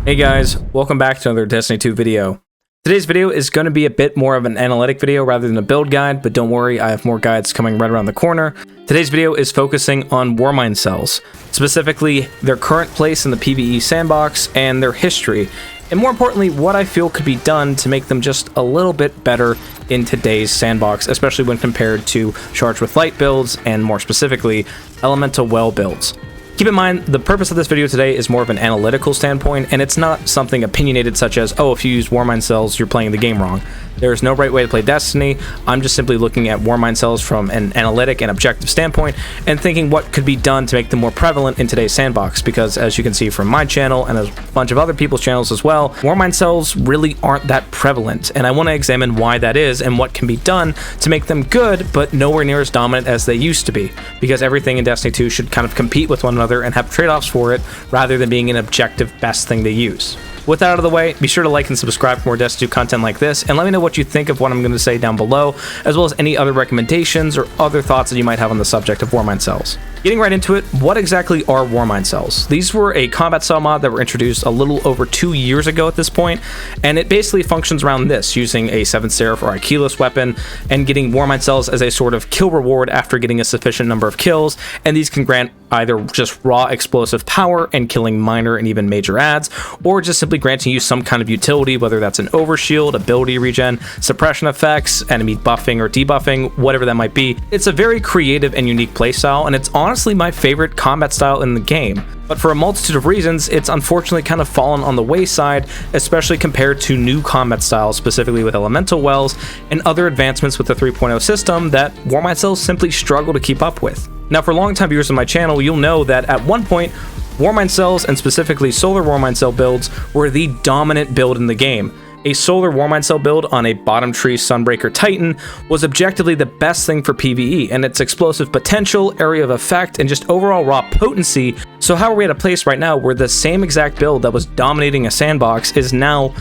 Hey guys, welcome back to another Destiny 2 video. Today's video is going to be a bit more of an analytic video rather than a build guide, but don't worry, I have more guides coming right around the corner. Today's video is focusing on Warmind Cells, specifically their current place in the PvE sandbox and their history, and more importantly, what I feel could be done to make them just a little bit better in today's sandbox, especially when compared to Charged with Light builds and more specifically, Elemental Well builds. Keep in mind, the purpose of this video today is more of an analytical standpoint, and it's not something opinionated such as, oh, if you use Warmind Cells, you're playing the game wrong. There is no right way to play Destiny. I'm just simply looking at Warmind Cells from an analytic and objective standpoint and thinking what could be done to make them more prevalent in today's sandbox, because as you can see from my channel and a bunch of other people's channels as well, Warmind Cells really aren't that prevalent, and I want to examine why that is and what can be done to make them good, but nowhere near as dominant as they used to be, because everything in Destiny 2 should kind of compete with one another and have trade-offs for it, rather than being an objective best thing to use. With that out of the way, be sure to like and subscribe for more Destiny 2 content like this, and let me know what you think of what I'm going to say down below, as well as any other recommendations or other thoughts that you might have on the subject of Warmind Cells. Getting right into it, what exactly are Warmind Cells? These were a combat cell mod that were introduced a little over 2 years ago at this point, and it basically functions around this, using a 7th Serif or Achilles weapon, and getting Warmind Cells as a sort of kill reward after getting a sufficient number of kills, and these can grant either just raw explosive power and killing minor and even major adds, or just simply granting you some kind of utility, whether that's an overshield, ability regen, suppression effects, enemy buffing or debuffing, whatever that might be. It's a very creative and unique playstyle, and it's honestly my favorite combat style in the game. But for a multitude of reasons, it's unfortunately kind of fallen on the wayside, especially compared to new combat styles, specifically with Elemental Wells and other advancements with the 3.0 system that Warmind Cells simply struggle to keep up with. Now, for longtime viewers of my channel, you'll know that at one point, Warmind Cells, and specifically Solar Warmind Cell builds, were the dominant build in the game. A Solar Warmind Cell build on a Bottom Tree Sunbreaker Titan was objectively the best thing for PvE, and its explosive potential, area of effect, and just overall raw potency. So how are we at a place right now where the same exact build that was dominating a sandbox is now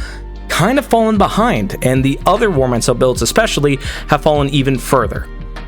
kind of fallen behind, and the other Warmind Cell builds especially have fallen even further?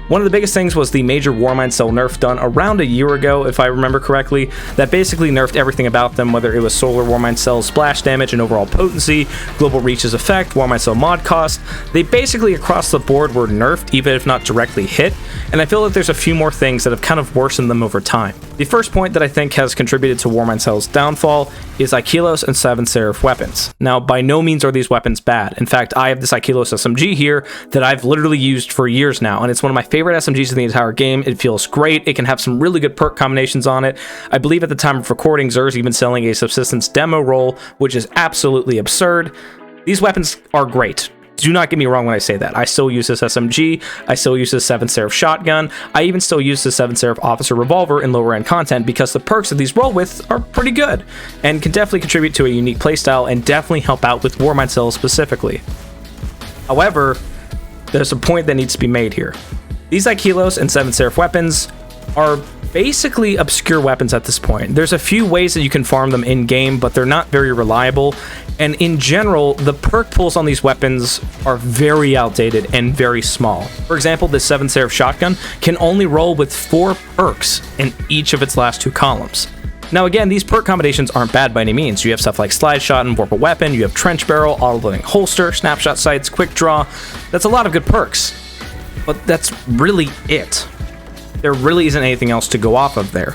One of the biggest things was the major Warmind Cell nerf done around a year ago, if I remember correctly, that basically nerfed everything about them, whether it was Solar Warmind Cell splash damage and overall potency, global reach's effect, Warmind Cell mod cost. They basically across the board were nerfed, even if not directly hit, and I feel that there's a few more things that have kind of worsened them over time. The first point that I think has contributed to Warmind Cell's downfall is Achilles and 7th Serif weapons. Now, by no means are these weapons bad. In fact, I have this Achilles SMG here that I've literally used for years now, and it's one of my favorite SMGs in the entire game. It feels great. It can have some really good perk combinations on it. I believe at the time of recording, Xur's even selling a subsistence demo roll, which is absolutely absurd. These weapons are great. Do not get me wrong when I say that. I still use this SMG, I still use this 7th Serif shotgun, I even still use this 7th Serif officer revolver in lower end content, because the perks that these roll with are pretty good, and can definitely contribute to a unique playstyle and definitely help out with Warmind Cells specifically. However, there's a point that needs to be made here. These Achilles and 7th Serif weapons are basically obscure weapons at this point. There's a few ways that you can farm them in-game, but they're not very reliable, and in general, the perk pools on these weapons are very outdated and very small. For example, this 7th Serif shotgun can only roll with 4 perks in each of its last 2 columns. Now again, these perk combinations aren't bad by any means. You have stuff like Slide Shot and Warp a Weapon, you have Trench Barrel, Auto-Loading Holster, Snapshot Sights, Quick Draw. That's a lot of good perks, but that's really it. There really isn't anything else to go off of there.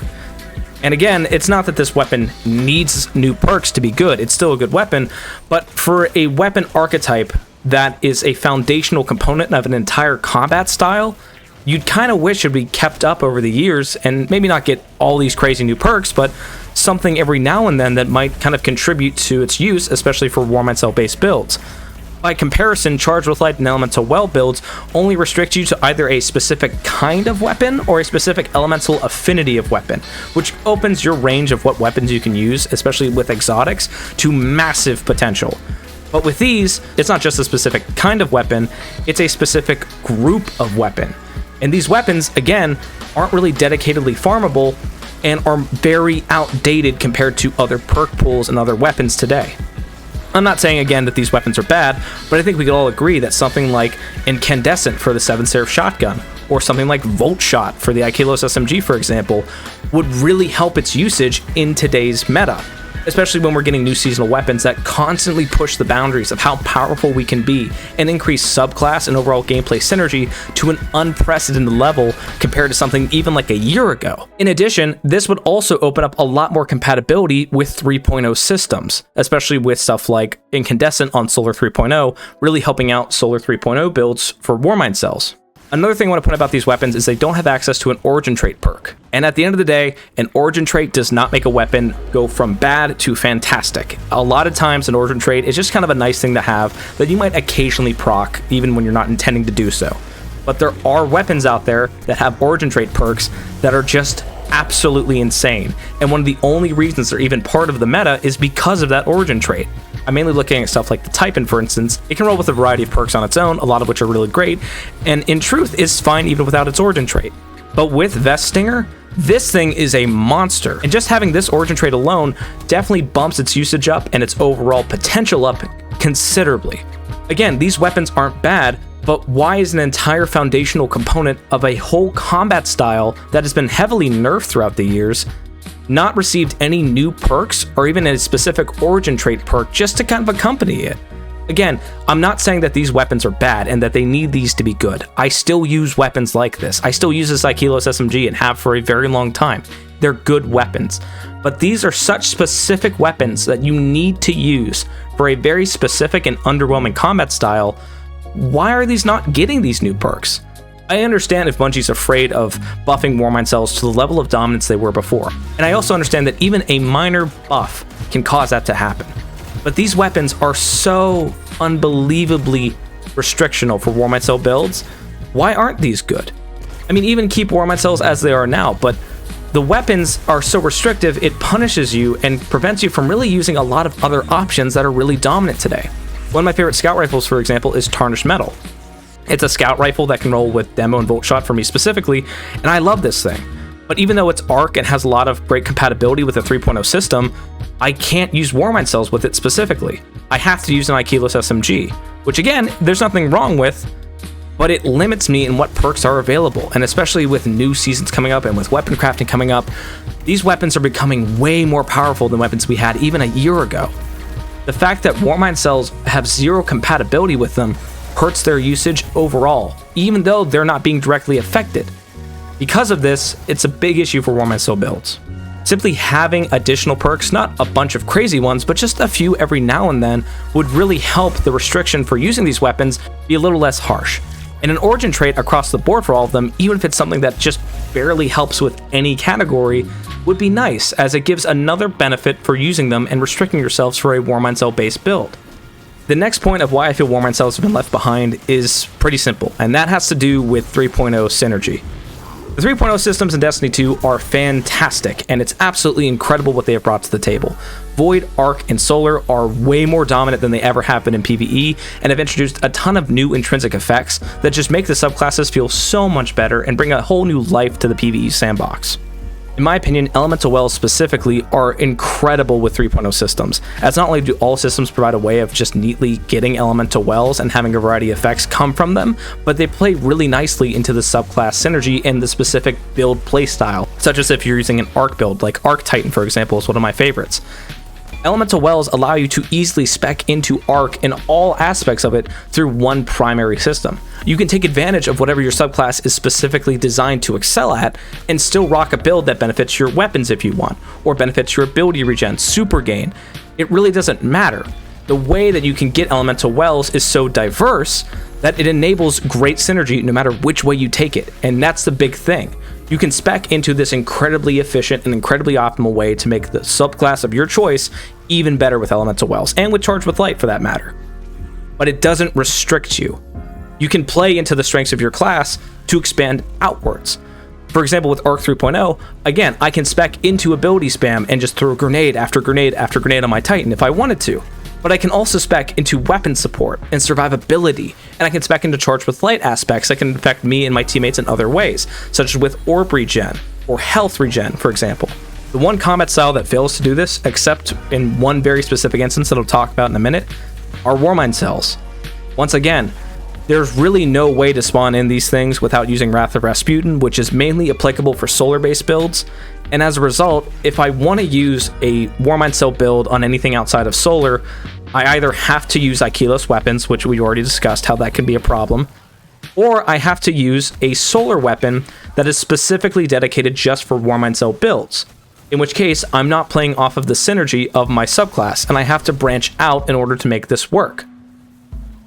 And again, it's not that this weapon needs new perks to be good. It's still a good weapon, but for a weapon archetype that is a foundational component of an entire combat style, you'd kind of wish it would be kept up over the years and maybe not get all these crazy new perks, but something every now and then that might kind of contribute to its use, especially for Warmind Cell based builds. By comparison, Charged with Light and Elemental Well builds only restrict you to either a specific kind of weapon or a specific elemental affinity of weapon, which opens your range of what weapons you can use, especially with exotics, to massive potential. But with these, it's not just a specific kind of weapon, it's a specific group of weapon. And these weapons, again, aren't really dedicatedly farmable and are very outdated compared to other perk pools and other weapons today. I'm not saying again that these weapons are bad, but I think we could all agree that something like Incandescent for the 7th Serif shotgun, or something like Volt Shot for the Achilles SMG, for example, would really help its usage in today's meta. especially when we're getting new seasonal weapons that constantly push the boundaries of how powerful we can be and increase subclass and overall gameplay synergy to an unprecedented level compared to something even like a year ago. In addition, this would also open up a lot more compatibility with 3.0 systems, especially with stuff like Incandescent on Solar 3.0, really helping out Solar 3.0 builds for Warmind Cells. Another thing I want to point out about these weapons is they don't have access to an origin trait perk. And at the end of the day, an origin trait does not make a weapon go from bad to fantastic. A lot of times an origin trait is just kind of a nice thing to have that you might occasionally proc even when you're not intending to do so. But there are weapons out there that have origin trait perks that are just absolutely insane. And one of the only reasons they're even part of the meta is because of that origin trait. I'm mainly looking at stuff like the Titan, for instance. It can roll with a variety of perks on its own, a lot of which are really great, and in truth is fine even without its origin trait. But with Vest Stinger, this thing is a monster, and just having this origin trait alone definitely bumps its usage up and its overall potential up considerably. Again, these weapons aren't bad, but why is an entire foundational component of a whole combat style that has been heavily nerfed throughout the years not received any new perks or even a specific origin trait perk just to kind of accompany it? Again, I'm not saying that these weapons are bad and that they need these to be good. I still use weapons like this. I still use this Aikilos SMG and have for a very long time. They're good weapons. But these are such specific weapons that you need to use for a very specific and underwhelming combat style. Why are these not getting these new perks? I understand if Bungie's afraid of buffing Warmind Cells to the level of dominance they were before, and I also understand that even a minor buff can cause that to happen. But these weapons are so unbelievably restrictional for Warmind Cell builds. Why aren't these good? I mean, even keep Warmind Cells as they are now, but the weapons are so restrictive it punishes you and prevents you from really using a lot of other options that are really dominant today. One of my favorite scout rifles, for example, is Tarnished Metal. It's a scout rifle that can roll with Demo and Volt Shot for me specifically, and I love this thing. But even though it's arc and has a lot of great compatibility with the 3.0 system, I can't use Warmind Cells with it specifically. I have to use an Aikilos SMG, which again, there's nothing wrong with, but it limits me in what perks are available. And especially with new seasons coming up and with weapon crafting coming up, these weapons are becoming way more powerful than weapons we had even a year ago. The fact that Warmind Cells have zero compatibility with them hurts their usage overall, even though they're not being directly affected. Because of this, it's a big issue for Warmind Cell builds. Simply having additional perks, not a bunch of crazy ones, but just a few every now and then, would really help the restriction for using these weapons be a little less harsh. And an origin trait across the board for all of them, even if it's something that just barely helps with any category, would be nice, as it gives another benefit for using them and restricting yourselves for a Warmind Cell based build. The next point of why I feel Warmind Cells have been left behind is pretty simple, and that has to do with 3.0 synergy. The 3.0 systems in Destiny 2 are fantastic, and it's absolutely incredible what they have brought to the table. Void, Arc, and Solar are way more dominant than they ever have been in PvE, and have introduced a ton of new intrinsic effects that just make the subclasses feel so much better and bring a whole new life to the PvE sandbox. In my opinion, Elemental Wells specifically are incredible with 3.0 systems, as not only do all systems provide a way of just neatly getting Elemental Wells and having a variety of effects come from them, but they play really nicely into the subclass synergy and the specific build playstyle, such as if you're using an Arc build, like Arc Titan for example is one of my favorites. Elemental Wells allow you to easily spec into Arc in all aspects of it through one primary system. You can take advantage of whatever your subclass is specifically designed to excel at and still rock a build that benefits your weapons if you want, or benefits your ability regen, super gain. It really doesn't matter. The way that you can get Elemental Wells is so diverse that it enables great synergy no matter which way you take it, and that's the big thing. You can spec into this incredibly efficient and incredibly optimal way to make the subclass of your choice even better with Elemental Wells, and with Charged with Light for that matter. But it doesn't restrict you. You can play into the strengths of your class to expand outwards. For example, with Arc 3.0, again, I can spec into ability spam and just throw grenade after grenade after grenade on my Titan if I wanted to. But I can also spec into weapon support and survivability, and I can spec into Charged with Light aspects that can affect me and my teammates in other ways, such as with orb regen or health regen, for example. The one combat style that fails to do this, except in one very specific instance that I'll talk about in a minute, are Warmind Cells. Once again, There's really no way to spawn in these things without using Wrath of Rasputin, which is mainly applicable for solar-based builds. And as a result, if I want to use a Warmind Sell build on anything outside of solar, I either have to use Aikilos weapons, which we already discussed how that can be a problem, or I have to use a solar weapon that is specifically dedicated just for Warmind Sell builds, in which case I'm not playing off of the synergy of my subclass, and I have to branch out in order to make this work.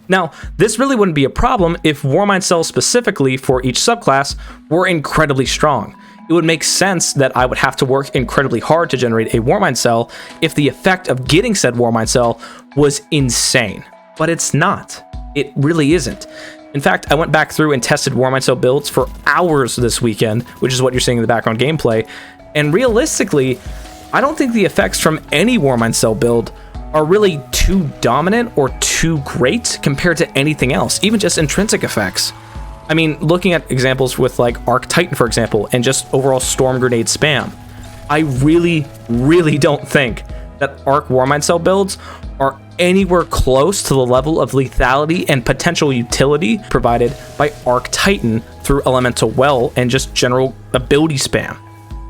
Now, this really wouldn't be a problem if Warmind Sell specifically for each subclass were incredibly strong. It would make sense that I would have to work incredibly hard to generate a Warmind Sell if the effect of getting said Warmind Sell was insane. But it's not. It really isn't. In fact, I went back through and tested Warmind Sell builds for hours this weekend, which is what you're seeing in the background gameplay, and realistically, I don't think the effects from any Warmind Sell build are really too dominant or too great compared to anything else, even just intrinsic effects. I mean, looking at examples with like Arc Titan, for example, and just overall Storm Grenade spam, I really don't think that Arc Warmind Sell builds are anywhere close to the level of lethality and potential utility provided by Arc Titan through Elemental Well and just general ability spam.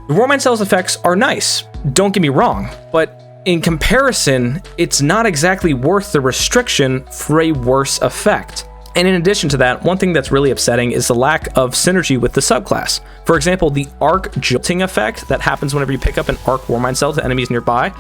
The Warmind Sell's effects are nice, don't get me wrong, but in comparison, it's not exactly worth the restriction for a worse effect. And in addition to that, one thing that's really upsetting is the lack of synergy with the subclass. For example, the Arc Jolting effect that happens whenever you pick up an Arc Warmind Sell to enemies nearby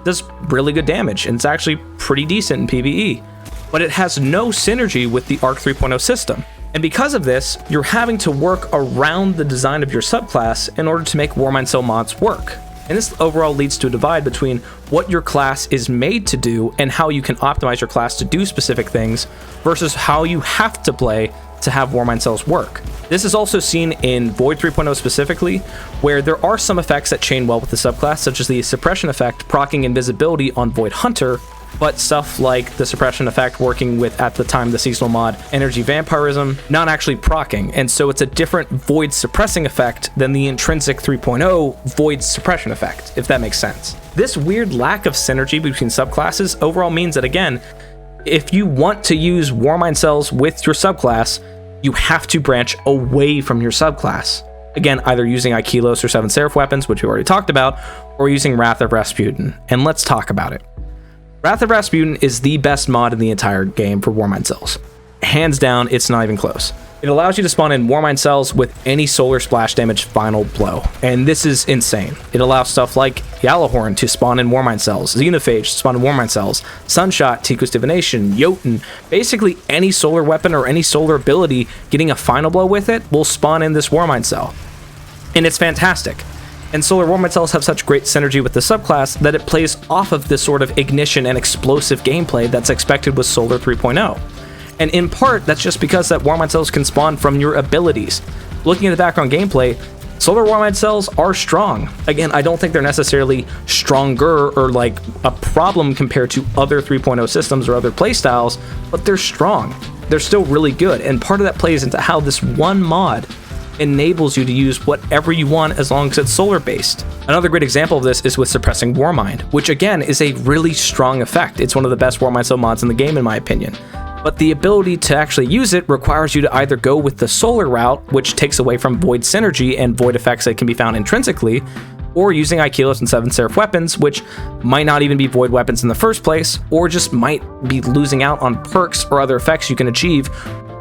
does really good damage, and it's actually pretty decent in PvE. But it has no synergy with the Arc 3.0 system. And because of this, you're having to work around the design of your subclass in order to make Warmind Sell mods work. And this overall leads to a divide between what your class is made to do and how you can optimize your class to do specific things versus how you have to play to have Warmind Cells work. This is also seen in Void 3.0 specifically, where there are some effects that chain well with the subclass, such as the suppression effect proccing invisibility on Void Hunter, but stuff like the suppression effect working with, at the time, the seasonal mod Energy Vampirism, not actually proccing, and so it's a different Void suppressing effect than the intrinsic 3.0 Void suppression effect, if that makes sense. This weird lack of synergy between subclasses overall means that, again, if you want to use Warmind Cells with your subclass, you have to branch away from your subclass. Again, either using Aikilos or 7 Serif weapons, which we already talked about, or using Wrath of Rasputin, and let's talk about it. Wrath of Rasputin is the best mod in the entire game for Warmind Cells. Hands down, it's not even close. It allows you to spawn in Warmind Cells with any solar splash damage final blow, and this is insane. It allows stuff like Yalahorn to spawn in Warmind Cells, Xenophage to spawn in Warmind Cells, Sunshot, Tiku's Divination, Jotun, basically any solar weapon or any solar ability getting a final blow with it will spawn in this Warmind Cell. And it's fantastic. And Solar Warmind Cells have such great synergy with the subclass that it plays off of this sort of ignition and explosive gameplay that's expected with Solar 3.0. And in part, that's just because that Warmind Cells can spawn from your abilities. Looking at the background gameplay, Solar Warmind Cells are strong. Again, I don't think they're necessarily stronger or like a problem compared to other 3.0 systems or other playstyles, but they're strong. They're still really good, and part of that plays into how this one mod enables you to use whatever you want as long as it's solar based. Another great example of this is with Suppressing Warmind, which again is a really strong effect. It's one of the best Warmind Sell mods in the game in my opinion. But the ability to actually use it requires you to either go with the solar route, which takes away from Void synergy and Void effects that can be found intrinsically, or using Aikilos and 7 Serif weapons, which might not even be Void weapons in the first place, or just might be losing out on perks or other effects you can achieve.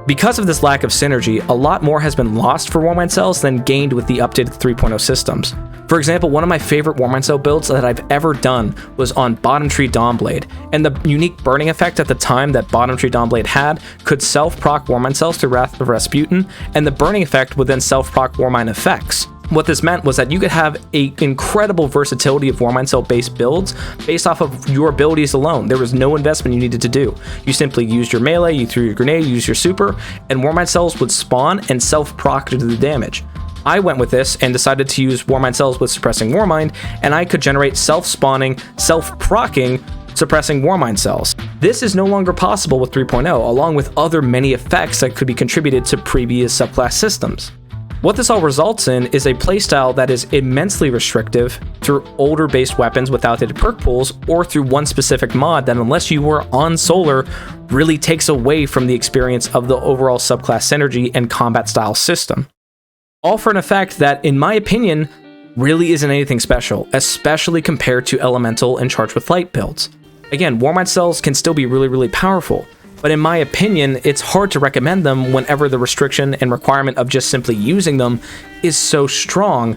Because of this lack of synergy, a lot more has been lost for Warmind Cells than gained with the updated 3.0 systems. For example, one of my favorite Warmind Sell builds that I've ever done was on Bottom Tree Dawnblade, and the unique burning effect at the time that Bottom Tree Dawnblade had could self-proc Warmind Cells through Wrath of Rasputin, and the burning effect would then self-proc Warmind effects. What this meant was that you could have an incredible versatility of Warmind Sell based builds based off of your abilities alone. There was no investment you needed to do. You simply used your melee, you threw your grenade, you used your super, and Warmind Cells would spawn and self-proc to do the damage. I went with this and decided to use Warmind Cells with Suppressing Warmind, and I could generate self-spawning, self-procking Suppressing Warmind Cells. This is no longer possible with 3.0, along with other many effects that could be contributed to previous subclass systems. What this all results in is a playstyle that is immensely restrictive through older based weapons with outdated perk pools, or through one specific mod that, unless you were on solar, really takes away from the experience of the overall subclass synergy and combat style system. All for an effect that, in my opinion, really isn't anything special, especially compared to elemental and charged with light builds. Again, Warmind Cells can still be really powerful, but in my opinion, it's hard to recommend them whenever the restriction and requirement of just simply using them is so strong,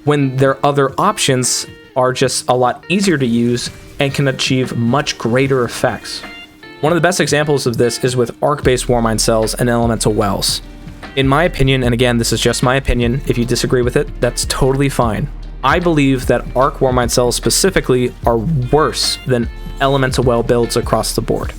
when their other options are just a lot easier to use and can achieve much greater effects. One of the best examples of this is with arc-based Warmind Cells and Elemental Wells. In my opinion, and again, this is just my opinion, if you disagree with it, that's totally fine. I believe that Arc Warmind Cells specifically are worse than Elemental Well builds across the board.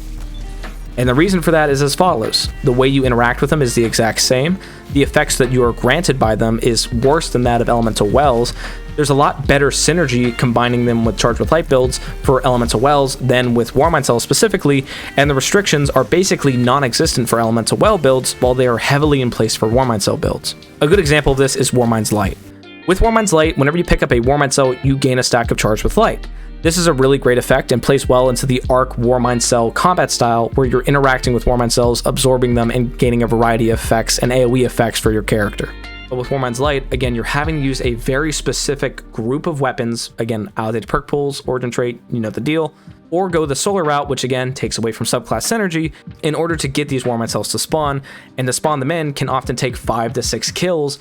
And the reason for that is as follows. The way you interact with them is the exact same. The effects that you are granted by them is worse than that of Elemental Wells. There's a lot better synergy combining them with Charged with Light builds for Elemental Wells than with Warmind Cells specifically, and the restrictions are basically non-existent for Elemental Well builds, while they are heavily in place for Warmind Cell builds. A good example of this is Warmind's Light. With Warmind's Light, whenever you pick up a Warmind Cell, you gain a stack of Charged with Light. This is a really great effect and plays well into the Arc Warmind Cell combat style, where you're interacting with Warmind Cells, absorbing them, and gaining a variety of effects and AoE effects for your character. But with Warmind's Light, again, you're having to use a very specific group of weapons, again, outdated perk pools, origin trait, you know the deal, or go the solar route, which again takes away from subclass synergy, in order to get these Warmind Cells to spawn, and to spawn them in can often take 5 to 6 kills,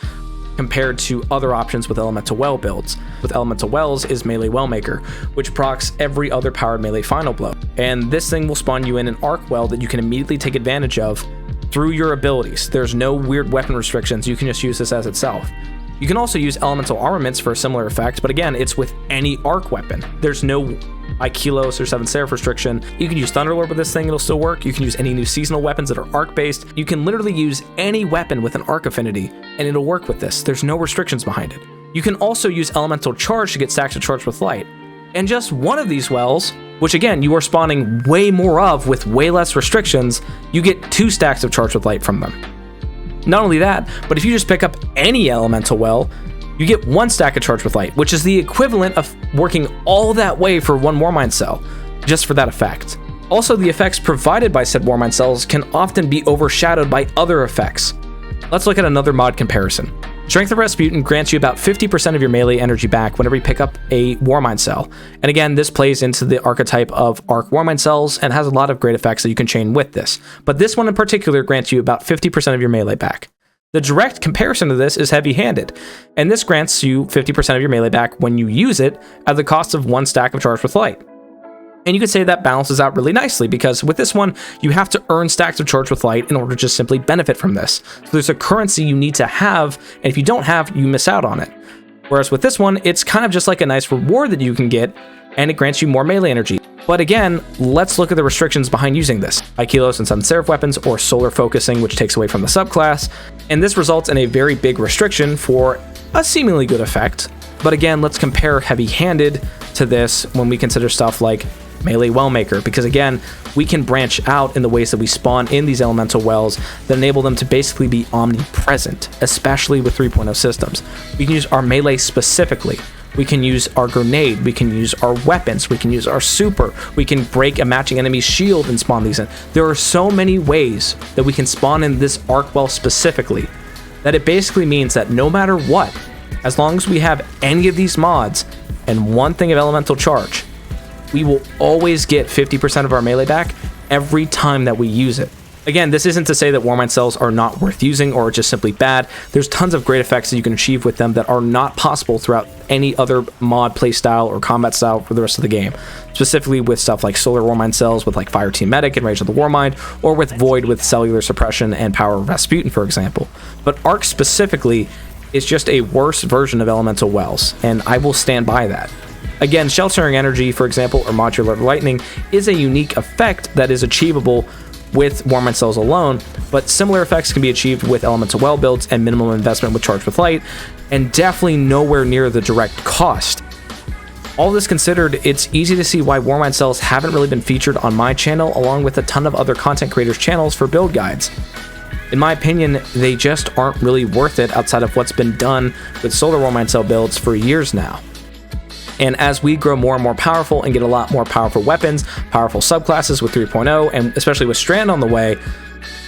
compared to other options with Elemental Well builds. With Elemental Wells is Melee Wellmaker, which procs every other powered melee final blow. And this thing will spawn you in an Arc Well that you can immediately take advantage of through your abilities. There's no weird weapon restrictions, you can just use this as itself. You can also use Elemental Armaments for a similar effect, but again, it's with any Arc weapon. There's no Ikilos or 7 Serif restriction. You can use Thunderlord with this thing, it'll still work. You can use any new seasonal weapons that are arc based. You can literally use any weapon with an arc affinity and it'll work with this. There's no restrictions behind it. You can also use Elemental Charge to get stacks of Charge with Light. And just one of these wells, which again, you are spawning way more of with way less restrictions, you get 2 stacks of Charge with Light from them. Not only that, but if you just pick up any Elemental Well, you get 1 stack of Charge with Light, which is the equivalent of working all that way for 1 Warmind Cell, just for that effect. Also, the effects provided by said Warmind Cells can often be overshadowed by other effects. Let's look at another mod comparison. Strength of Rasputin grants you about 50% of your melee energy back whenever you pick up a Warmind Cell. And again, this plays into the archetype of Arc Warmind Cells and has a lot of great effects that you can chain with this. But this one in particular grants you about 50% of your melee back. The direct comparison to this is Heavy-Handed, and this grants you 50% of your melee back when you use it at the cost of 1 stack of Charge with Light. And you could say that balances out really nicely, because with this one, you have to earn stacks of Charge with Light in order to just simply benefit from this. So there's a currency you need to have, and if you don't have, you miss out on it. Whereas with this one, it's kind of just like a nice reward that you can get, and it grants you more melee energy. But again, let's look at the restrictions behind using this. Ikilos and 7 Serif weapons, or solar focusing, which takes away from the subclass, and this results in a very big restriction for a seemingly good effect. But again, let's compare Heavy-Handed to this when we consider stuff like Melee Wellmaker, because again, we can branch out in the ways that we spawn in these Elemental Wells that enable them to basically be omnipresent, especially with 3.0 systems. We can use our melee specifically. We can use our grenade, we can use our weapons, we can use our super, we can break a matching enemy's shield and spawn these in. There are so many ways that we can spawn in this Arc Well specifically, that it basically means that no matter what, as long as we have any of these mods and one thing of Elemental Charge, we will always get 50% of our melee back every time that we use it. Again, this isn't to say that Warmind Cells are not worth using or just simply bad. There's tons of great effects that you can achieve with them that are not possible throughout any other mod playstyle or combat style for the rest of the game. Specifically with stuff like Solar Warmind Cells with like Fire Team Medic and Rage of the Warmind, or with Void with Cellular Suppression and Power of Rasputin, for example. But Arc specifically is just a worse version of Elemental Wells, and I will stand by that. Again, Sheltering Energy, for example, or Modular Lightning is a unique effect that is achievable with Warmind Cells alone, but similar effects can be achieved with Elemental Well builds and minimum investment with Charge with Light, and definitely nowhere near the direct cost. All this considered, it's easy to see why Warmind Cells haven't really been featured on my channel, along with a ton of other content creators' channels for build guides. In my opinion, they just aren't really worth it outside of what's been done with solar Warmind Sell builds for years now. And as we grow more and more powerful and get a lot more powerful weapons, powerful subclasses with 3.0, and especially with Strand on the way,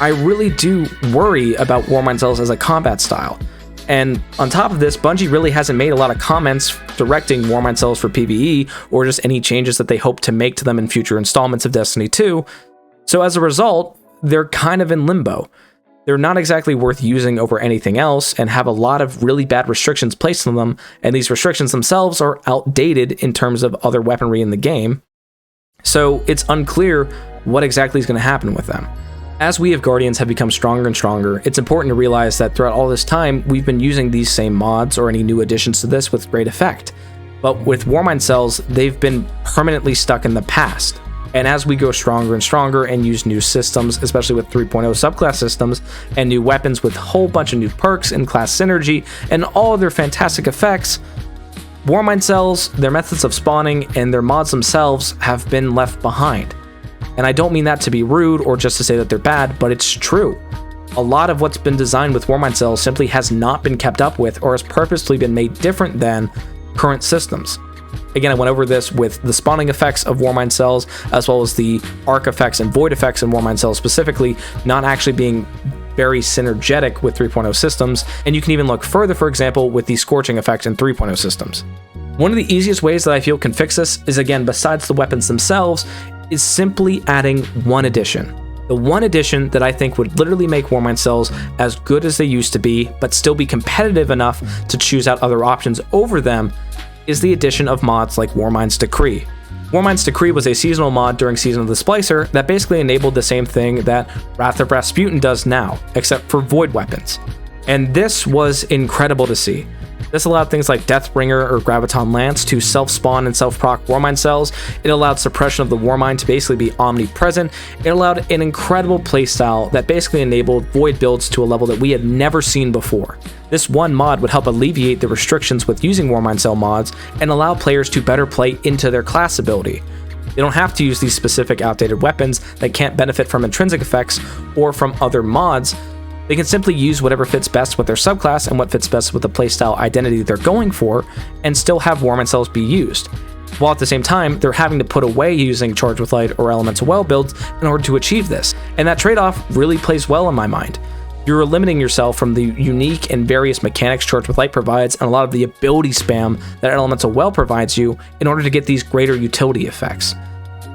I really do worry about Warmind Cells as a combat style. And on top of this, Bungie really hasn't made a lot of comments directing Warmind Cells for PvE, or just any changes that they hope to make to them in future installments of Destiny 2. So as a result, they're kind of in limbo. They're not exactly worth using over anything else and have a lot of really bad restrictions placed on them, and these restrictions themselves are outdated in terms of other weaponry in the game. So it's unclear what exactly is going to happen with them. As we of Guardians have become stronger and stronger, it's important to realize that throughout all this time, we've been using these same mods or any new additions to this with great effect. But with Warmind Cells, they've been permanently stuck in the past. And as we go stronger and stronger and use new systems, especially with 3.0 subclass systems, and new weapons with a whole bunch of new perks and class synergy, and all of their fantastic effects, Warmind Cells, their methods of spawning, and their mods themselves have been left behind. And I don't mean that to be rude or just to say that they're bad, but it's true. A lot of what's been designed with Warmind Cells simply has not been kept up with, or has purposely been made different than current systems. Again, I went over this with the spawning effects of Warmind Cells, as well as the arc effects and void effects in Warmind Cells specifically, not actually being very synergetic with 3.0 systems, and you can even look further, for example, with the scorching effect in 3.0 systems. One of the easiest ways that I feel can fix this is, again, besides the weapons themselves, is simply adding one addition. The one addition that I think would literally make Warmind Cells as good as they used to be, but still be competitive enough to choose out other options over them, is the addition of mods like Warminds Decree. Warminds Decree was a seasonal mod during Season of the Splicer that basically enabled the same thing that Wrath of Rasputin does now, except for void weapons. And this was incredible to see. This allowed things like Deathbringer or Graviton Lance to self-spawn and self-proc Warmind Cells. It allowed suppression of the Warmind to basically be omnipresent. It allowed an incredible playstyle that basically enabled void builds to a level that we had never seen before. This one mod would help alleviate the restrictions with using Warmind Cell mods and allow players to better play into their class ability. They don't have to use these specific outdated weapons that can't benefit from intrinsic effects or from other mods. They can simply use whatever fits best with their subclass and what fits best with the playstyle identity they're going for, and still have Warmind Cells be used, while at the same time they're having to put away using Charge with Light or Elemental Well builds in order to achieve this, and that trade-off really plays well in my mind. You're limiting yourself from the unique and various mechanics Charge with Light provides and a lot of the ability spam that Elemental Well provides you in order to get these greater utility effects.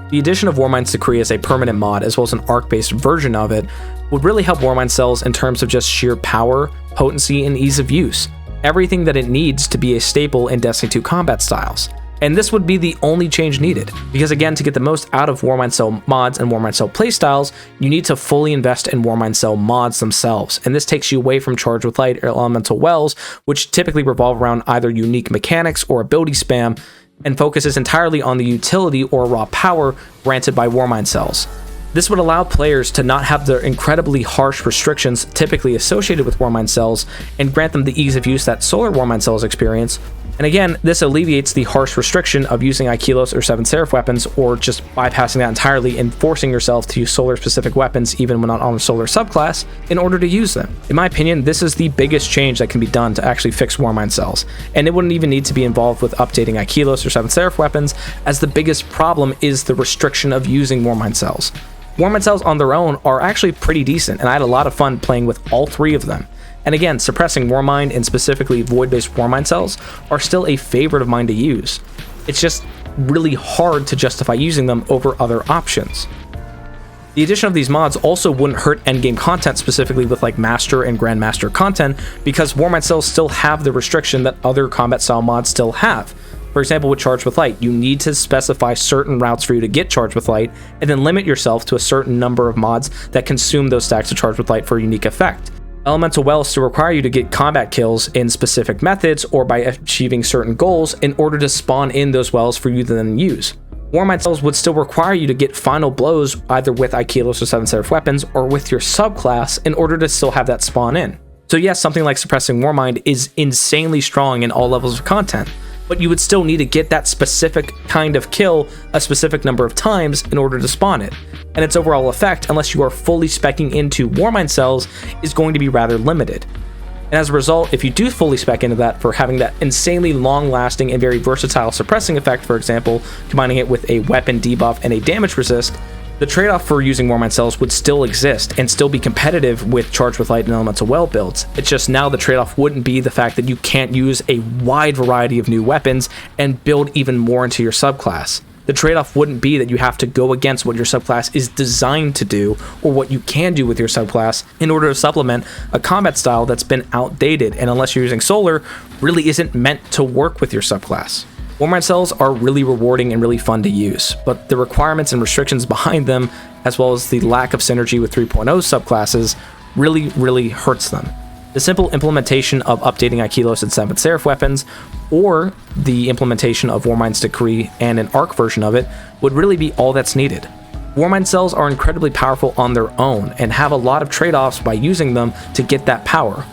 The addition of Warminds Decree as a permanent mod, as well as an arc-based version of it, would really help Warmind Cells in terms of just sheer power, potency, and ease of use. Everything that it needs to be a staple in Destiny 2 combat styles. And this would be the only change needed, because again, to get the most out of Warmind Cell mods and Warmind Cell playstyles, you need to fully invest in Warmind Cell mods themselves, and this takes you away from Charge with Light or Elemental Wells, which typically revolve around either unique mechanics or ability spam, and focuses entirely on the utility or raw power granted by Warmind Cells. This would allow players to not have the incredibly harsh restrictions typically associated with Warmind Cells and grant them the ease of use that Solar Warmind Cells experience. And again, this alleviates the harsh restriction of using Aikilos or 7 Serif weapons, or just bypassing that entirely and forcing yourself to use Solar-specific weapons even when not on a Solar subclass in order to use them. In my opinion, this is the biggest change that can be done to actually fix Warmind Cells, and it wouldn't even need to be involved with updating Aikilos or 7 Serif weapons, as the biggest problem is the restriction of using Warmind Cells. Warmind Cells on their own are actually pretty decent, and I had a lot of fun playing with all three of them. And again, suppressing Warmind and specifically void-based Warmind Cells are still a favorite of mine to use. It's just really hard to justify using them over other options. The addition of these mods also wouldn't hurt endgame content, specifically with like Master and Grandmaster content, because Warmind Cells still have the restriction that other combat style mods still have. For example, with Charge with Light, you need to specify certain routes for you to get Charge with Light, and then limit yourself to a certain number of mods that consume those stacks of Charge with Light for a unique effect. Elemental Wells still require you to get combat kills in specific methods or by achieving certain goals in order to spawn in those wells for you to then use. Warmind Cells would still require you to get final blows either with Aikilos or 7 Serif weapons or with your subclass in order to still have that spawn in. So yes, something like suppressing Warmind is insanely strong in all levels of content, but you would still need to get that specific kind of kill a specific number of times in order to spawn it. And its overall effect, unless you are fully speccing into Warmind Cells, is going to be rather limited. And as a result, if you do fully spec into that for having that insanely long-lasting and very versatile suppressing effect, for example, combining it with a weapon debuff and a damage resist, the trade-off for using Warmind Cells would still exist and still be competitive with Charged with Light and Elemental Well builds. It's just now the trade-off wouldn't be the fact that you can't use a wide variety of new weapons and build even more into your subclass. The trade-off wouldn't be that you have to go against what your subclass is designed to do or what you can do with your subclass in order to supplement a combat style that's been outdated and, unless you're using solar, really isn't meant to work with your subclass. Warmind Cells are really rewarding and really fun to use, but the requirements and restrictions behind them, as well as the lack of synergy with 3.0 subclasses, really hurts them. The simple implementation of updating Aikilos and 7th Serif weapons, or the implementation of Warminds Decree and an ARC version of it, would really be all that's needed. Warmind Cells are incredibly powerful on their own and have a lot of trade-offs by using them to get that power.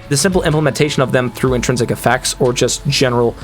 The simple implementation of them through intrinsic effects or just general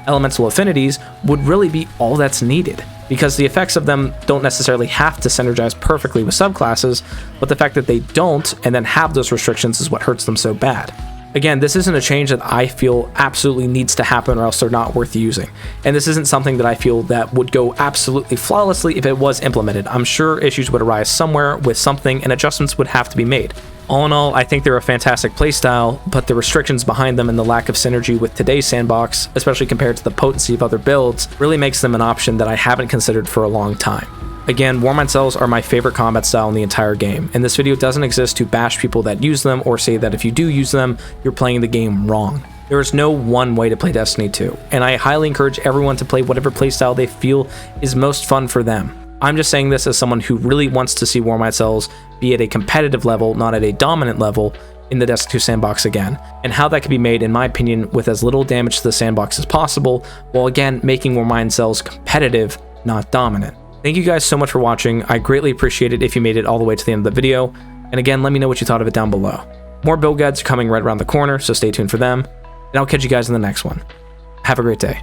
elemental affinities would really be all that's needed, because the effects of them don't necessarily have to synergize perfectly with subclasses, but the fact that they don't and then have those restrictions is what hurts them so bad. Again, this isn't a change that I feel absolutely needs to happen or else they're not worth using, and this isn't something that I feel that would go absolutely flawlessly if it was implemented. I'm sure issues would arise somewhere with something and adjustments would have to be made. All in all, I think they're a fantastic playstyle, but the restrictions behind them and the lack of synergy with today's sandbox, especially compared to the potency of other builds, really makes them an option that I haven't considered for a long time. Again, Warmind Cells are my favorite combat style in the entire game, and this video doesn't exist to bash people that use them or say that if you do use them, you're playing the game wrong. There is no one way to play Destiny 2, and I highly encourage everyone to play whatever playstyle they feel is most fun for them. I'm just saying this as someone who really wants to see Warmind Cells be at a competitive level, not at a dominant level, in the Destiny 2 sandbox again, and how that can be made, in my opinion, with as little damage to the sandbox as possible, while again making Warmind Cells competitive, not dominant. Thank you guys so much for watching. I greatly appreciate it if you made it all the way to the end of the video, and again, let me know what you thought of it down below. More build guides are coming right around the corner, so stay tuned for them, and I'll catch you guys in the next one. Have a great day.